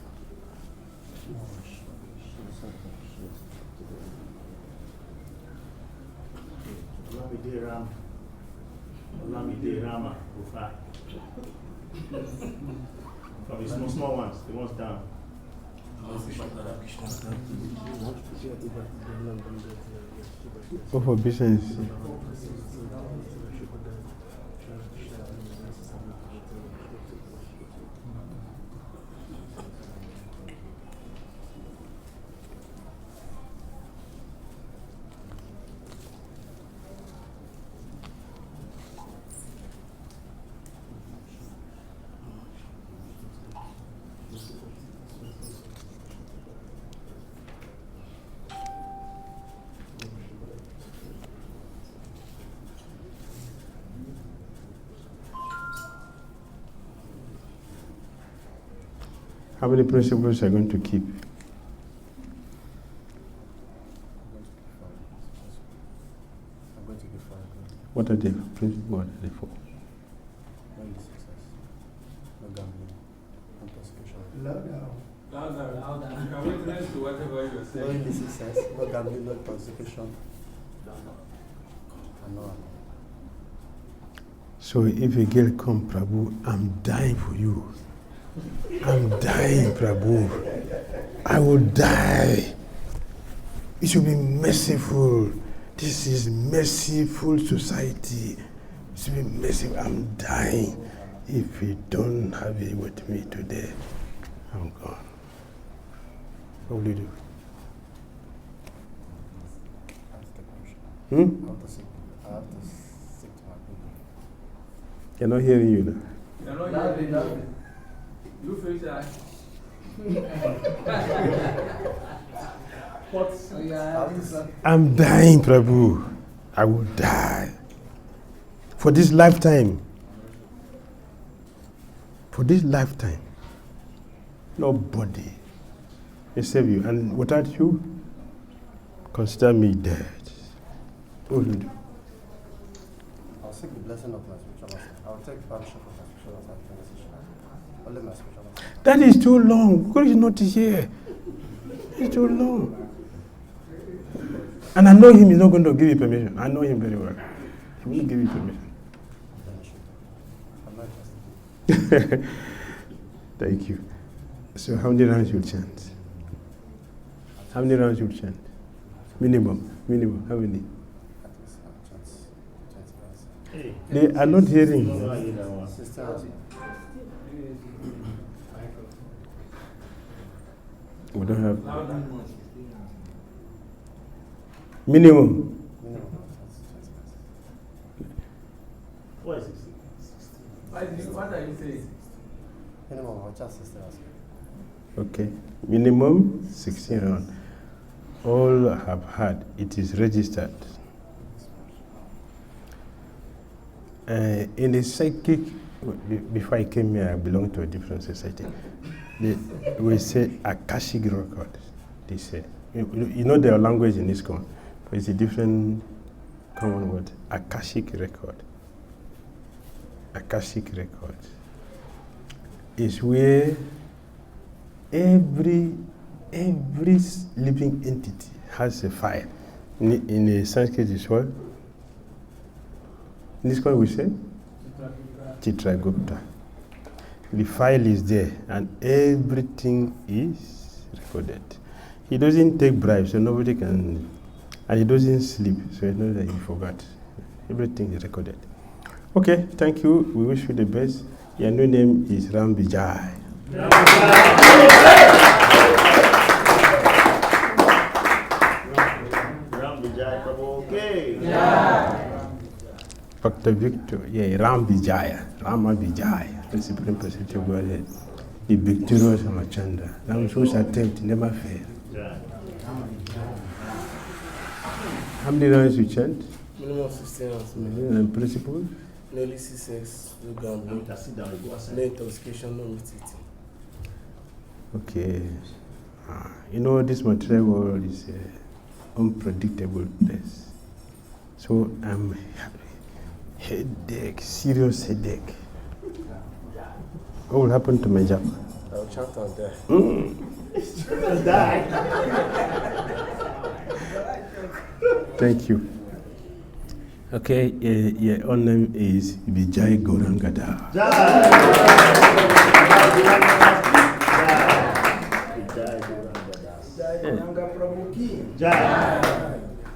Olamide Rama Rufai. From the small ones, the ones down. Offer obeisance. How many principles are you going to keep? I'm going to give 5. What are the principles? What are they for? No success. No gambling. No persecution. Louder. You can witness to whatever you're No saying. success. No gambling. No persecution. And no. So if a girl come, Prabhu, I'm dying for you. I'm dying, Prabhu. I will die. You should be merciful. This is merciful society. You should be merciful. I'm dying. If you don't have it with me today, I'm gone. What will you do? I have to take permission. Hmm? I have to stick to my people. They're not hearing you now. You're not hearing. You feel that. I'm dying, Prabhu. I will die. For this lifetime. For this lifetime. Nobody will save you. And without you, consider me dead. What will you do? I'll seek the blessing of my spiritual master. I'll take permission from my spiritual master. Only my spiritual master. That is too long. God is not here. It's too long. And I know him is not going to give you permission. I know him very well. He will give you permission. I'm not interested. Thank you. So how many rounds you'll chant? How many rounds you'll chant? Minimum. How many? At least I have a chance. 20 Hey. They are not hearing. Sister, We don't have Louder. minimum. minimum. What is it? What are you saying? Minimum, I'll just sister. Okay. Minimum 16 rounds. all have had, it is registered. In the psychic, before I came here, I belonged to a different society. We say Akashic record. They say, you know their language in ISKCON, but it's a different common word. Akashic record. Akashic record is where every living entity has a file. In the Sanskrit is what? In this one we say Chitragupta. The file is there and everything is recorded. He doesn't take bribes, so nobody can, and he doesn't sleep, so it's not that he forgot. Everything is recorded. Okay, thank you. We wish you the best. Your new name is Ram Vijay. Ram Vijay Prabhu. Okay. Dr. Victor, yeah, Ram Vijaya, Rama Vijaya, the Supreme Personality of Godhead, the victorious Amachanda. Ram whose attempt never fail. Yeah. How many rounds you chant? Minimum of 16 rounds. And principles? No illicit sex, no gambling, Now sit down, you go outside. no intoxication, no meat eating. Okay. You know, this material world is an unpredictable place. So I'm headache, serious headache. What will happen to my job? I'll chant on there. Just die. Thank you. Okay, your own name is Vijay Gaurangada.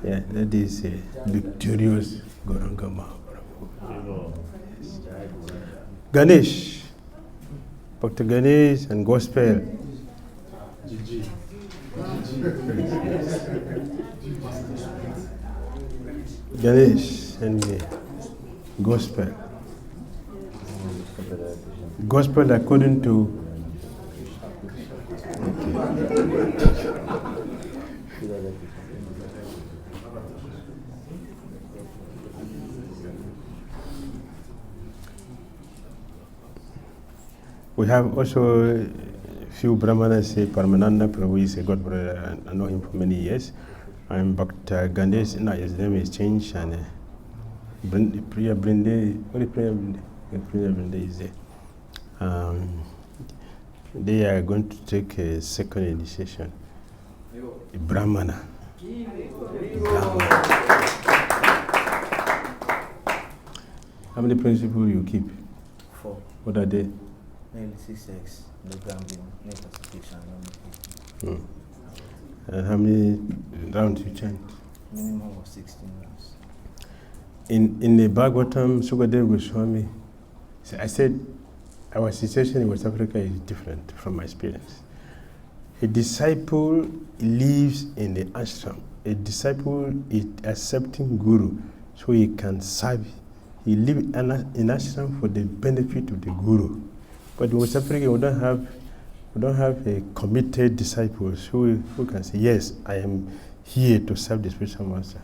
Yeah, that is victorious Gauranga Mahaprabhu. Ganesh, Dr. Ganesh and Gospel. Ganesh and Gospel. Gospel according to we have also a few Brahmanas say Paramananda Prabhu is a God brother. I know him for many years. I'm Bhakti Ganesh, now his name is changed, and Priya Brinde, only Priya Brinde is there. They are going to take a second initiation. A Brahmana. How many principles you keep? 4. What are they? No illicit sex, no gambling, no intoxication, no meat eating. And how many rounds you chant? Minimum of 16 rounds. In the Bhagavatam, Sukadev Goswami, I said our situation in West Africa is different from my experience. A disciple lives in the ashram. A disciple is accepting Guru so he can serve. He lives in ashram for the benefit of the Guru. But in West Africa, we don't have a committed disciples who can say, yes, I am here to serve the spiritual master.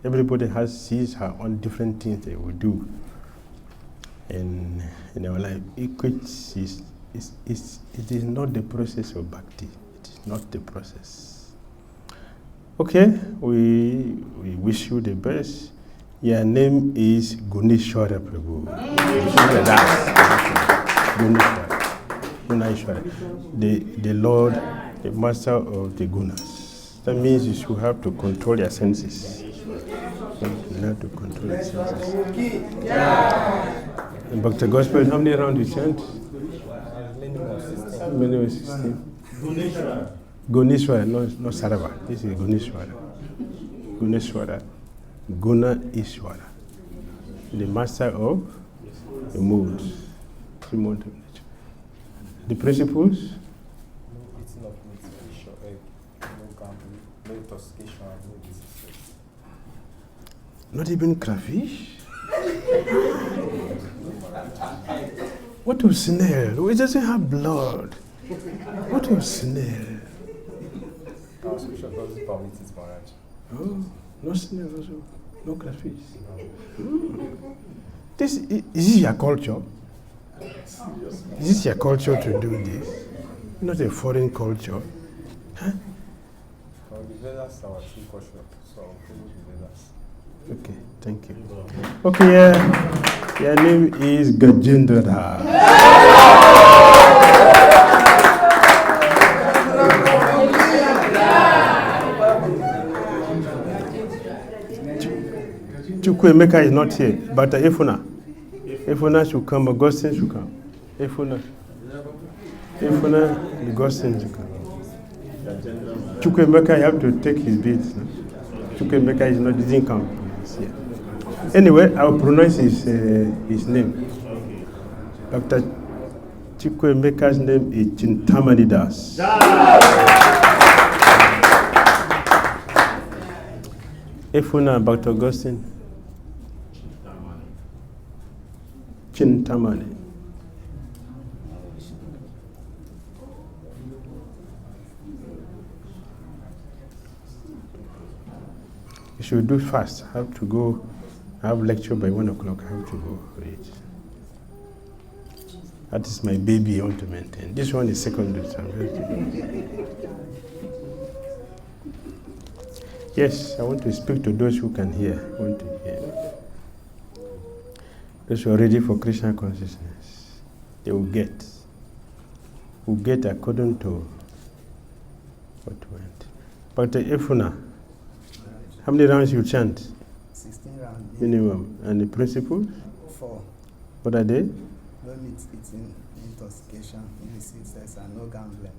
Everybody sees her own different things they will do in our life. It is not the process of bhakti. It is not the process. Okay, we wish you the best. Your name is Guneshwara Prabhu. Guneshwara. The Lord, the master of the gunas. That means you should have to control your senses. You have to control your senses. In Bhakti Gospel, how many rounds you chant? Minimum 16. Guneshwara, no Sarava. This is Guneshwara. Guneshwara. Guna Ishwara. The master of the moods. The mode of nature. The principles? No eating of meat, fish or egg, no gambling, no intoxication, no illicit sex. Not even crayfish? What of snail? It doesn't have blood. What of snail? Our scripture doesn't permit it, Maharaj. Oh, no snails also, no crayfish. This is this your culture? Is this your culture to do this? Not a foreign culture. Huh? Well, the Vedas are our true culture, so I'll follow the Vedas. Okay, thank you. Okay, your name is Gajendra. Chukwemeka is not here, but Efuna should come, Augustine should come. Efuna, Augustine should come. Chukwemeka, you have to take his beats. No? Chukwemeka is not, didn't come. Yeah. Anyway, I will pronounce his name. Dr. Chukwemeka's name is Chintamanidas. Efuna, Dr. Augustine. Chintamani. You should do fast. I have to go. I have lecture by 1 o'clock. I have to go for it. That is my baby I want to maintain. This one is secondary. So yes, I want to speak to those who can hear. I want to hear. Those who are ready for Krishna consciousness, they will get. Will get according to what went. But Efuna, how many rounds you chant? 16 rounds. Minimum. And the principles? 4. What are they? No meat eating, intoxication, illicit sex, and no gambling.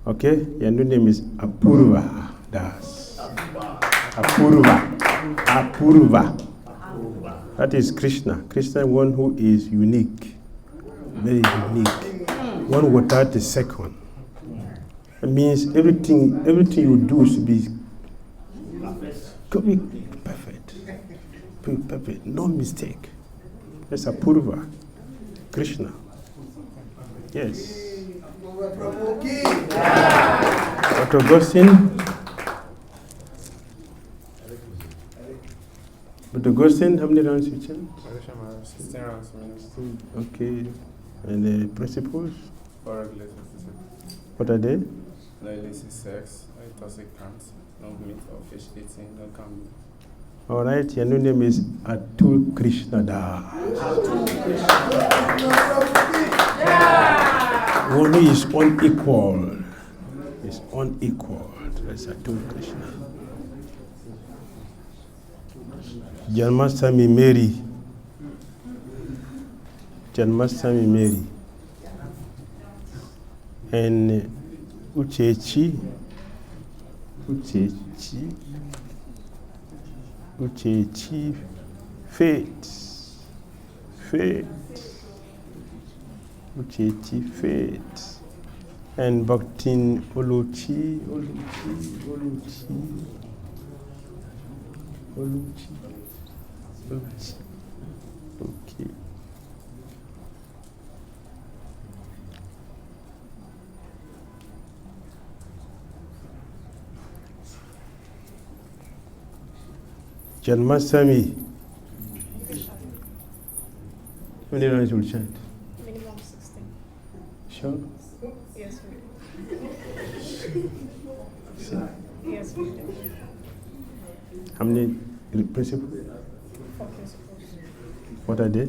Okay, your new name is Apurva Das. Apurva. That is Krishna. Krishna, one who is unique, very unique, one without a second. It means everything you do should be perfect, perfect, no mistake. That's Apurva, Krishna. Yes. Dr. Augustine. But Augustine, how many rounds you chant? 16 rounds. Okay. And the principles? 4 regulated principles. What are they? No illicit sex, no intoxicants, no meat or fish eating, no gambling. All right, your new name is Atul Krishna Das. One who is unequal. Is unequal. That's Atul Krishna. Janmashtami Mary. Janmashtami Mary. And Uchechi Faith. Uchechi Faith. And Bhakti Oluchi. Okay. Janmashtami. How many rounds will chant? Minimum 16. Sure? Yes, we do. Yes, we do. How many principles? 4 principles. What are they?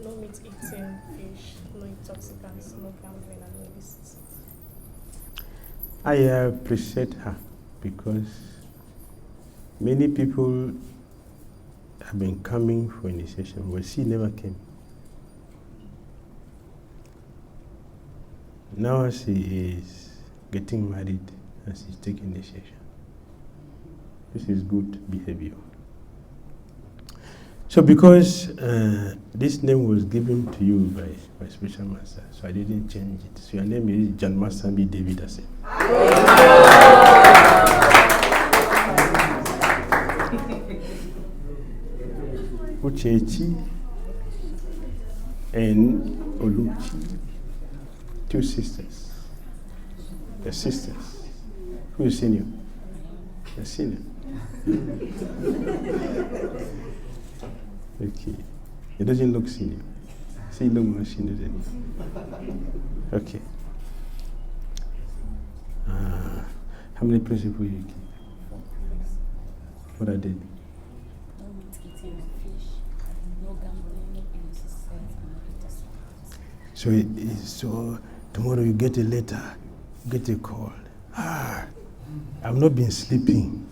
No meat eating, fish, no intoxicants, no gambling, and no illicit. I appreciate her because many people have been coming for initiation, but she never came. Now she is getting married and she's taking initiation. This is good behavior. So because this name was given to you by Special Master, so I didn't change it. So your name is Janmashtami David Ase. Uchechi and Oluchi, 2 sisters. The sisters. Who is senior? A senior. Okay. He doesn't look senior. See, he look more senior than you. Okay. How many principles you keep? What are they? No meat eating, fish, no gambling, no illicit sex, and no intoxicants. So tomorrow you get a letter, get a call. I've not been sleeping.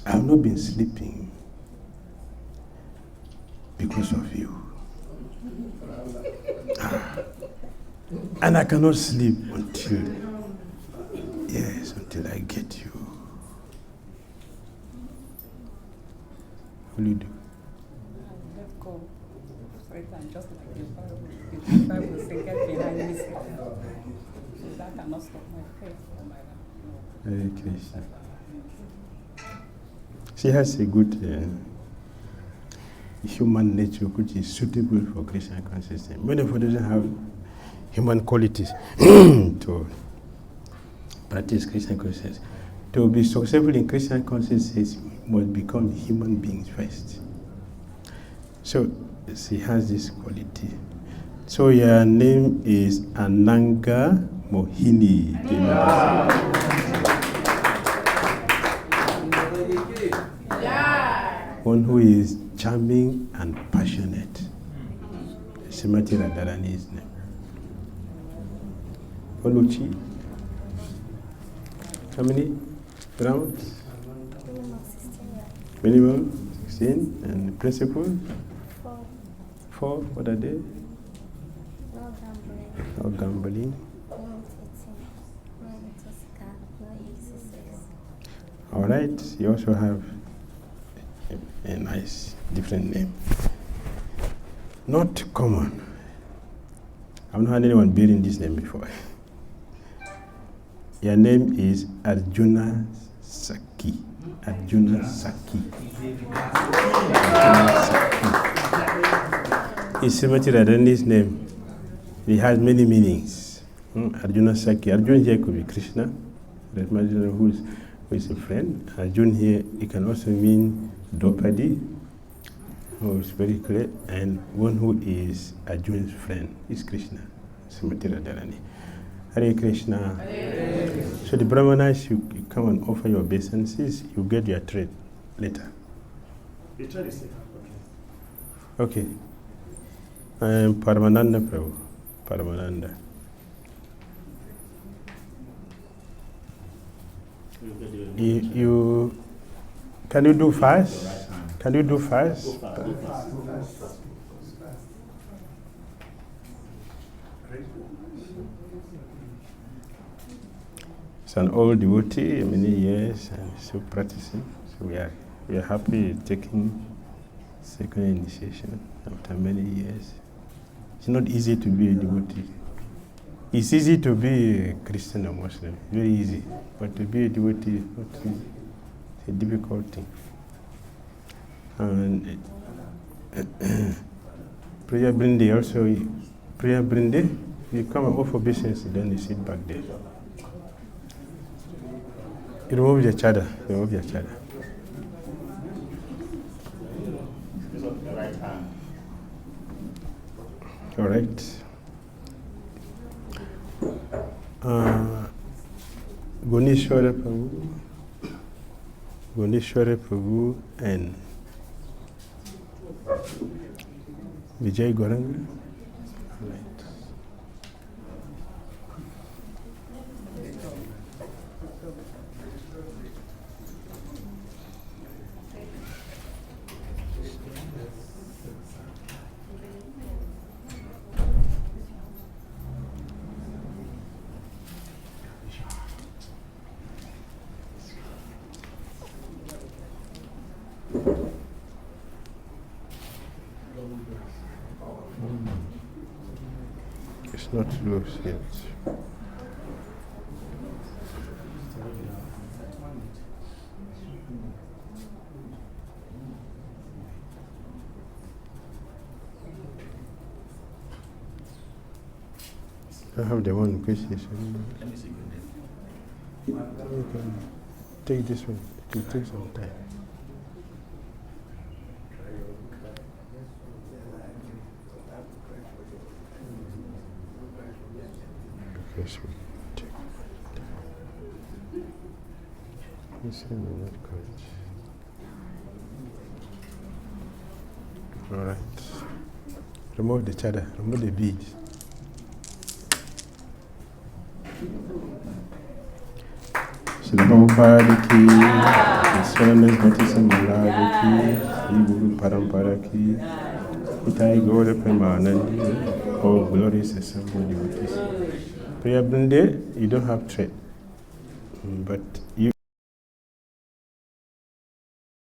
I've not been sleeping because of you. And I cannot sleep until I get you. What will you do? Let go. So it can just like the Bible. The Bible says, get behind me, Satan. So that cannot stop my faith or my life. Hare Krishna. She has a good human nature which is suitable for Krishna consciousness. Many of us doesn't have human qualities to practice Krishna consciousness. To be successful in Krishna consciousness, you must become human beings first. So she has this quality. So your name is Ananga Mohini. One who is charming and passionate. Srimati Radharani's name. Oluchi. How many rounds? Minimum 16. And principal? 4. What are they? No gambling. All right. You also have a nice different name. Not common. I've not had anyone bearing this name before. Your name is Arjuna Saki. Arjuna Saki. It's Srimati Radharani's name. It has many meanings. Arjuna Saki. Arjuna here could be Krishna, who is a friend. Arjuna here, it can also mean Draupadi, who is very clear, and one who is Arjuna's friend is Krishna, Srimati Radharani. Hare Krishna. Hare. So the Brahmanas, you come and offer your obeisances, you get your trade later. The trade is safe. Okay. I am Paramananda Prabhu. Paramananda. You can you do fast? Can you do fast? It's an old devotee, many years, and still practicing. So we are happy taking second initiation after many years. It's not easy to be a devotee. It's easy to be a Christian or Muslim, very easy. But to be a devotee is not easy. It's a difficult thing. And prayer brinde also, prayer brinde, you come and offer business, then you sit back there. You remove your chada, remove your chada. Right hand. All right. Gunishwara Prabhu and Vijay Goranga. Right. It's not loose yet. I have the one question. Let me see your name. You can take this one. It will take some time. Okay, so check. This one will not catch. All right. Remove the cheddar. Remove the beads. Prabhupada ki, His Holiness Bhakti Maharaj ki, Guru Parampara ki, Itai Gaura Premanandi, all glorious assembled devotees. Priya Brinde, you don't have thread, but you